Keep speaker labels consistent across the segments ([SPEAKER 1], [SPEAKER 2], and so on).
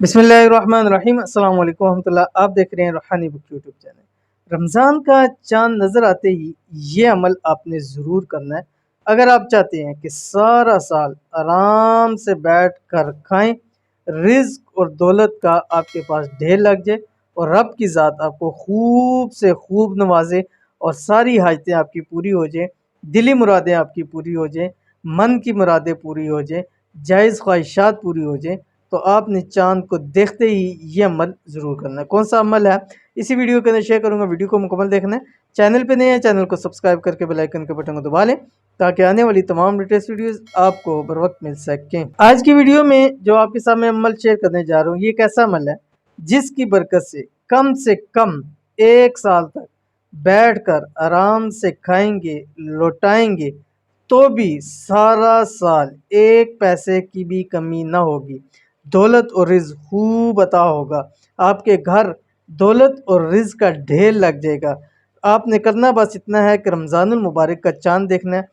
[SPEAKER 1] बिस्मिल्लाहिर्रहमानिर्रहीम। अस्सलाम वालेकुम रहमतुल्लाह। आप देख रहे हैं रूहानी बुक यूट्यूब चैनल। रमज़ान का चांद नज़र आते ही ये अमल आपने ज़रूर करना है। अगर आप चाहते हैं कि सारा साल आराम से बैठ कर खाएं, रिज़्क और दौलत का आपके पास ढेर लग जाए और रब की ज़ात आपको खूब से खूब नवाजे और सारी हाजतें आपकी पूरी हो जाएं, दिली मुरादें आपकी पूरी हो जाएं, मन की मुरादें पूरी हो जाएं, जायज़ ख्वाहिशात पूरी हो जाएं, तो आपने चांद को देखते ही ये अमल ज़रूर करना है। कौन सा अमल है इसी वीडियो के अंदर शेयर करूंगा। वीडियो को मुकम्मल देखना है। चैनल पे नए हैं, चैनल को सब्सक्राइब करके बेल आइकन के बटन को दबा लें ताकि आने वाली तमाम लेटेस्ट वीडियोस आपको बर वक्त मिल सकें। आज की वीडियो में जो आपके सामने अमल शेयर करने जा रहा हूँ, ये एक ऐसा अमल है जिसकी बरकत से कम 1 साल तक बैठ कर आराम से खाएंगे, लौटाएंगे तो भी सारा साल 1 पैसे की भी कमी ना होगी। दौलत और रिज़्क खूब अता होगा। आपके घर दौलत और रिज़्क का ढेर लग जाएगा। आपने करना बस इतना है कि रमज़ानुल मुबारक का चांद देखना है,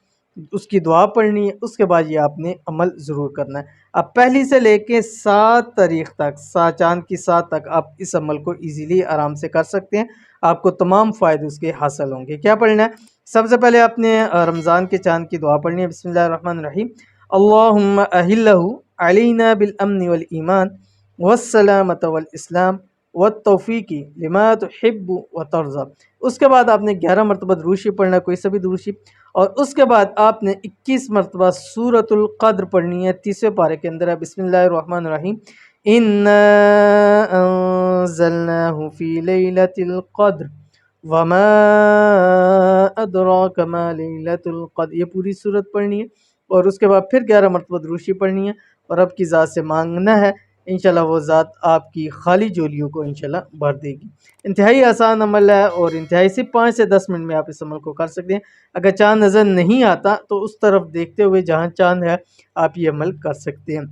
[SPEAKER 1] उसकी दुआ पढ़नी है, उसके बाद ये आपने अमल ज़रूर करना है। अब पहली से लेके 7 तारीख तक, चांद की 7 तक आप इस अमल को ईज़िली आराम से कर सकते हैं। आपको तमाम फ़ायदे उसके हासिल होंगे। क्या पढ़ना है? सबसे पहले आपने रमज़ान के चांद की दुआ पढ़नी है। बिस्मिल्लाहिर्रहमानिर्रहीम। अल्लाहुम्मा अहिल्लहु अलैना बिल अम्नि वल ईमान वस्सलामत वल इस्लाम वत्तौफीकी लिमा तुहिब्बु व तर्ज़ा। उसके बाद आपने 11 मरतबा दुरूद शरीफ पढ़ना है, कोई सा भी दुरूद शरीफ, और उसके बाद आपने 21 मरतबा सूरतुल क़द्र पढ़नी है। 30वें पारे के अंदर है। बिस्मिल्लाहिर्रहमानिर्रहीम। इन्ना अंज़लनाहु फ़ी लैलतिल क़द्र वमा अदराका मा लैलतुल क़द्र। ये पूरी सूरत पढ़नी है और उसके बाद फिर 11 मरतबा दुरूद शरीफ पढ़नी है और रब की ज़ात से मांगना है। इंशाल्लाह वो ज़ात आपकी खाली झोलियों को इंशाल्लाह भर देगी। इंतहाई आसान अमल है और इंतहाई सिर्फ 5 से 10 मिनट में आप इस अमल को कर सकते हैं। अगर चाँद नज़र नहीं आता तो उस तरफ देखते हुए जहाँ चाँद है आप ये अमल कर सकते हैं।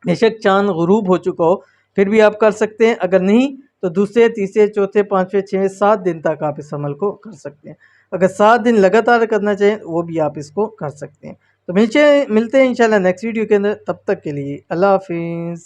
[SPEAKER 1] बेशक चाँद गुरूब हो चुका हो फिर भी आप कर सकते हैं। अगर नहीं तो दूसरे, तीसरे, चौथे, पाँचवें, 6वें, 7 दिन तक आप इस अमल को कर सकते हैं। अगर 7 दिन लगातार करना चाहें वो भी आप इसको कर सकते हैं। तो मिलते हैं इंशाल्लाह नेक्स्ट वीडियो के अंदर। तब तक के लिए अल्लाह हाफिज़।